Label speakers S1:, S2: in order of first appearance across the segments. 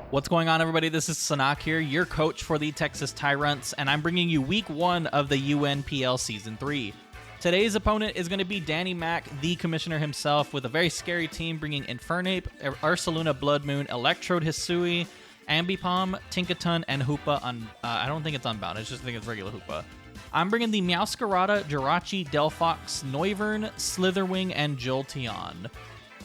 S1: What's going on, everybody? This is Sunaak here, your coach for the Texas Tyrunts, and I'm bringing you week 1 of the UNPL Season 3. Today's opponent is going to be Danny Mac, the commissioner himself, with a very scary team bringing Infernape, Ursaluna, BloodMoon, Electrode, Hisui, Ambipom, Tinkaton, and Hoopa. I don't think it's Unbound, I just think it's regular Hoopa. I'm bringing the Meowscarada, Jirachi, Delphox, Noivern, Slitherwing, and Jolteon.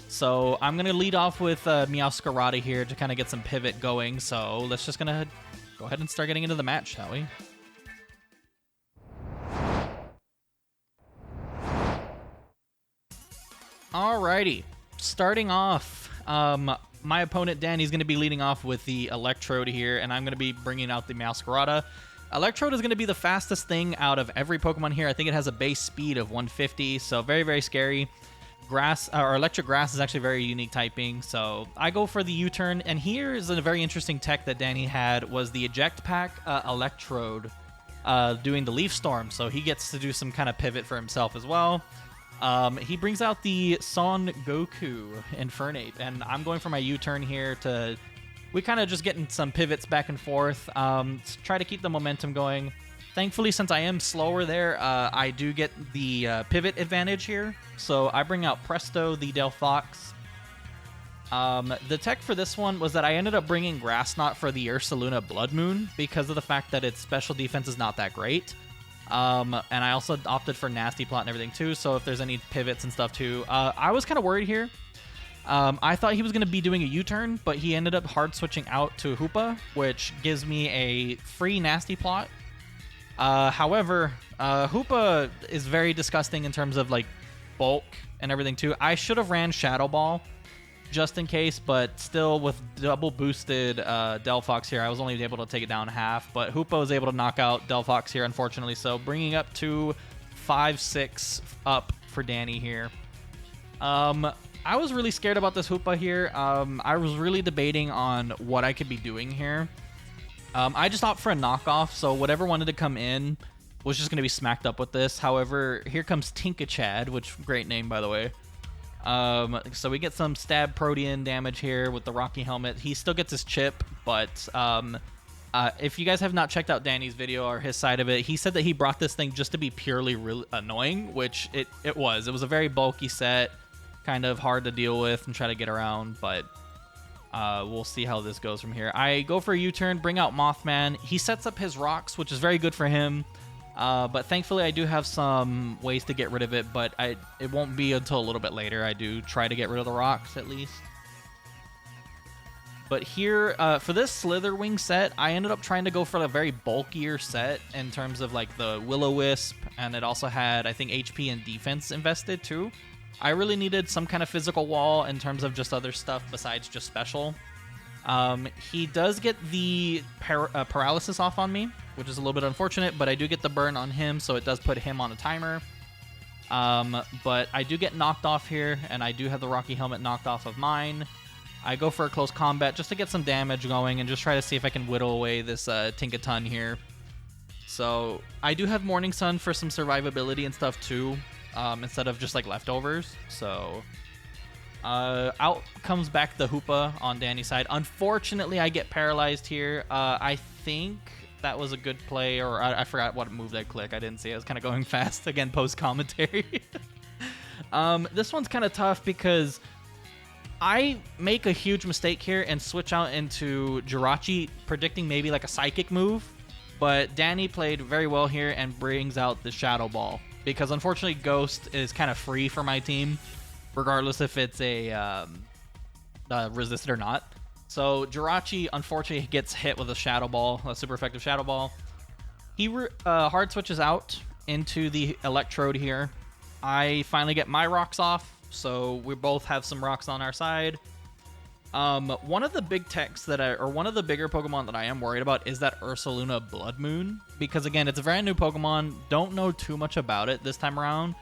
S1: So I'm going to lead off with Meowscarada here to kind of get some pivot going. So let's just gonna go ahead and start getting into the match, shall we? Alrighty, starting off, my opponent Danny's going to be leading off with the Electrode here, and I'm going to be bringing out the Meowscarada. Electrode is going to be the fastest thing out of every Pokemon here. I think it has a base speed of 150, so very, very scary. Grass or Electric Grass is actually very unique typing, so I go for the U-turn. And here is a very interesting tech that Danny had, was the Eject Pack Electrode doing the Leaf Storm, so he gets to do some kind of pivot for himself as well. He brings out the Son Goku Infernape, and I'm going for my U-turn here to... We kind of just getting some pivots back and forth, try to keep the momentum going. Thankfully, since I am slower there, I do get the pivot advantage here. So I bring out Presto, the Delphox. The tech for this one was that I ended up bringing Grass Knot for the Ursaluna BloodMoon because of the fact that its special defense is not that great. And I also opted for Nasty Plot and everything too, so if there's any pivots and stuff too. I was kind of worried here. I thought he was going to be doing a U-turn, but he ended up hard switching out to Hoopa, which gives me a free Nasty Plot. However, Hoopa is very disgusting in terms of like bulk and everything too. I should have ran Shadow Ball just in case, but still with double boosted Delphox here, I was only able to take it down half. But Hoopa was able to knock out Delphox here, unfortunately. So bringing up to 5-6 up for Danny here. I was really scared about this Hoopa here. I was really debating on what I could be doing here. I just opted for a knockoff, so whatever wanted to come in was just going to be smacked up with this. However, here comes Tinkachad, which, great name, by the way. So we get some stab protean damage here with the Rocky Helmet. He still gets his chip, but if you guys have not checked out Danny's video or his side of it, he said that he brought this thing just to be purely really annoying, which it was. It was a very bulky set, kind of hard to deal with and try to get around, but... we'll see how this goes from here. I go for a U-turn, bring out Mothman. He sets up his rocks, which is very good for him. But thankfully, I do have some ways to get rid of it, but it won't be until a little bit later. I do try to get rid of the rocks, at least. But here, for this Slitherwing set, I ended up trying to go for a very bulkier set in terms of like the Will-O-Wisp, and it also had, I think, HP and defense invested too. I really needed some kind of physical wall in terms of just other stuff besides just special. He does get the paralysis off on me, which is a little bit unfortunate, but I do get the burn on him, so it does put him on a timer. But I do get knocked off here, and I do have the Rocky Helmet knocked off of mine. I go for a close combat just to get some damage going and just try to see if I can whittle away this Tinkaton here. So I do have Morning Sun for some survivability and stuff too. Instead of just like leftovers. So out comes back the Hoopa on Danny's side. Unfortunately, I get paralyzed here. I think that was a good play, or I forgot what move I click. I didn't see. I was kind of going fast again post commentary. This one's kind of tough because I make a huge mistake here and switch out into Jirachi, predicting maybe like a psychic move, but Danny played very well here and brings out the Shadow Ball. Because unfortunately, Ghost is kind of free for my team, regardless if it's a resisted or not. So Jirachi, unfortunately, gets hit with a Shadow Ball, a super effective Shadow Ball. He hard switches out into the Electrode here. I finally get my rocks off, so we both have some rocks on our side. One of the big techs one of the bigger Pokemon that I am worried about is that Ursaluna BloodMoon, because again, it's a brand new Pokemon, don't know too much about it this time around.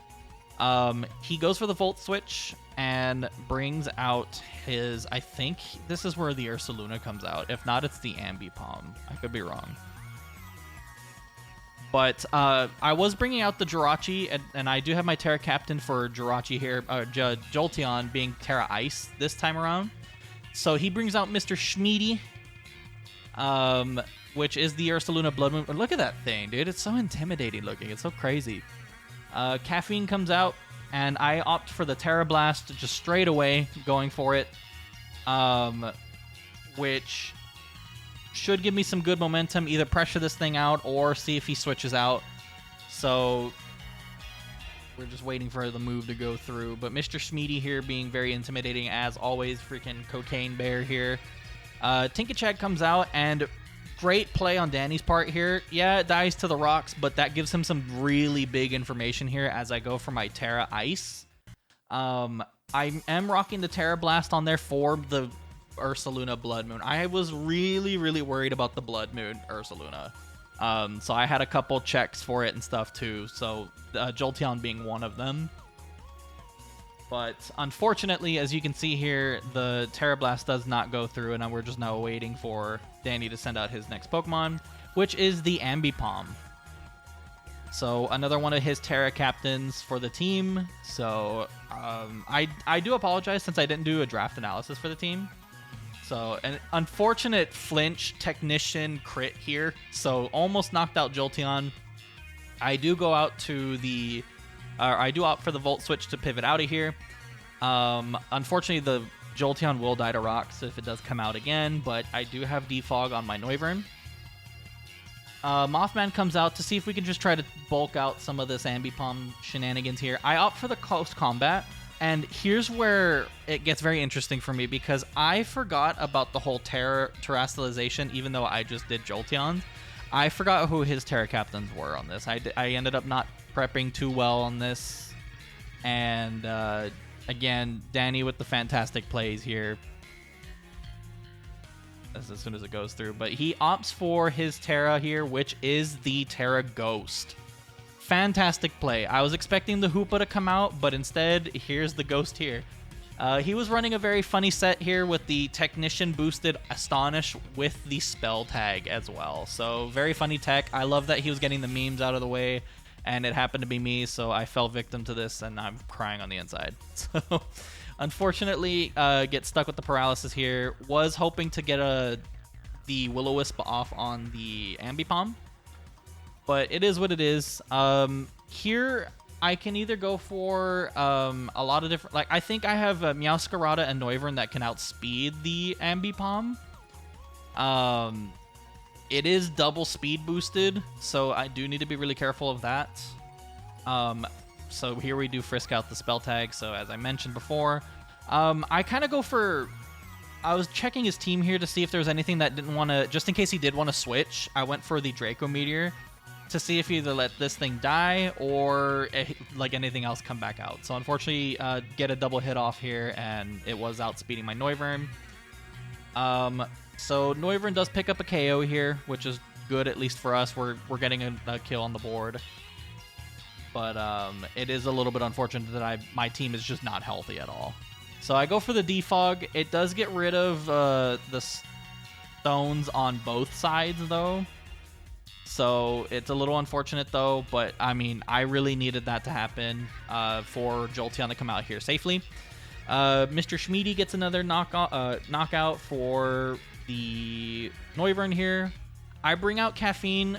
S1: He goes for the Volt Switch and brings out his, I think this is where the Ursaluna comes out. If not, it's the Ambipom. I could be wrong. But I was bringing out the Jirachi, and I do have my Terra Captain for Jirachi here, Jolteon being Terra Ice this time around. So he brings out Mr. Schmeedy, which is the Ursaluna BloodMoon. Look at that thing, dude. It's so intimidating looking. It's so crazy. Caffeine comes out, and I opt for the Terra Blast just straight away, going for it, which should give me some good momentum, either pressure this thing out or see if he switches out. So we're just waiting for the move to go through. But Mr. Schmeedy here being very intimidating as always. Freaking Cocaine Bear here. Tinkachad comes out, and great play on Danny's part here. Yeah, it dies to the rocks, but that gives him some really big information here as I go for my Terra Ice. I am rocking the Terra Blast on there for the Ursaluna BloodMoon. I was really, really worried about the BloodMoon Ursaluna. So I had a couple checks for it and stuff too, so Jolteon being one of them. But unfortunately, as you can see here, the Terra Blast does not go through, and we're just now waiting for Danny to send out his next Pokemon, which is the Ambipom. So another one of his Terra captains for the team. So I do apologize since I didn't do a draft analysis for the team. So an unfortunate flinch technician crit here. So almost knocked out Jolteon. I do go out to the... I do opt for the Volt Switch to pivot out of here. Unfortunately, the Jolteon will die to rocks if it does come out again, but I do have Defog on my Noivern. Mothman comes out to see if we can just try to bulk out some of this Ambipom shenanigans here. I opt for the Close Combat, and here's where it gets very interesting for me, because I forgot about the whole Terastallization, even though I just did Jolteon. I forgot who his Terra Captains were on this. I ended up not prepping too well on this, and again, Danny with the fantastic plays here as soon as it goes through, but he opts for his Terra here, which is the Terra Ghost. Fantastic play. I was expecting the Hoopa to come out, but instead here's the Ghost here. He was running a very funny set here with the Technician boosted Astonish with the Spell Tag as well, so very funny tech. I love that he was getting the memes out of the way, and it happened to be me, so I fell victim to this, and I'm crying on the inside. So, unfortunately, get stuck with the paralysis here. Was hoping to get the Will-O-Wisp off on the Ambipom, but it is what it is. Here, I can either go for a lot of different... Like, I think I have Meowscarada and Noivern that can outspeed the Ambipom. It is double speed boosted, so I do need to be really careful of that. So here we do Frisk out the Spell Tag, so as I mentioned before, I kind of go for... I was checking his team here to see if there was anything that didn't want to... Just in case he did want to switch, I went for the Draco Meteor to see if either let this thing die or like anything else come back out. So unfortunately, get a double hit off here, and it was outspeeding my Noivern. So Noivern does pick up a KO here, which is good, at least for us. We're getting a kill on the board. But it is a little bit unfortunate that my team is just not healthy at all. So I go for the Defog. It does get rid of the stones on both sides, though. So it's a little unfortunate, though. But, I mean, I really needed that to happen for Jolteon to come out here safely. Mr. Schmeedy gets another knockout for the Noivern here. I bring out Caffeine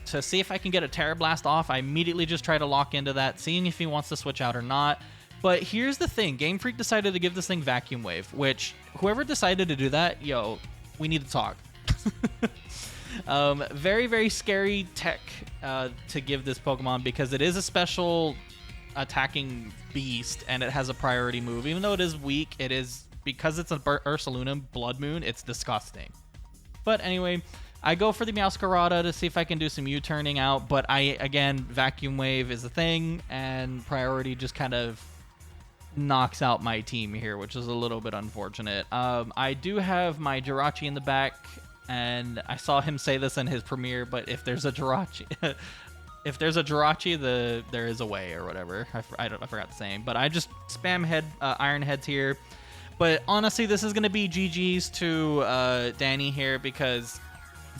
S1: to see if I can get a Terra Blast off. I immediately just try to lock into that, seeing if he wants to switch out or not. But here's the thing. Game Freak decided to give this thing Vacuum Wave, which whoever decided to do that, yo, we need to talk. Very, very scary tech to give this Pokemon, because it is a special attacking beast and it has a priority move. Even though it is weak, it is... Because it's an Ursaluna BloodMoon, it's disgusting. But anyway, I go for the Meowscarada to see if I can do some U-turning out, but again, Vacuum Wave is a thing, and priority just kind of knocks out my team here, which is a little bit unfortunate. I do have my Jirachi in the back, and I saw him say this in his premiere, but if there's a Jirachi... If there's a Jirachi, there is a way, or whatever. I forgot the saying, but I just spam Iron Heads here. But honestly, this is going to be GG's to Danny here, because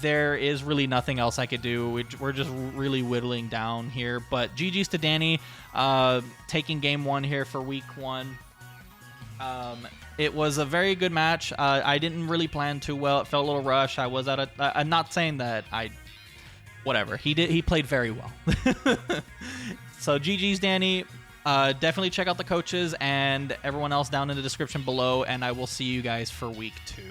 S1: there is really nothing else I could do. We're just really whittling down here. But GG's to Danny, taking game one here for week one. It was a very good match. I didn't really plan too well. It felt a little rushed. I was at a... I'm not saying that I... Whatever. He played very well. So GG's, Danny. Definitely check out the coaches and everyone else down in the description below, and I will see you guys for week 2.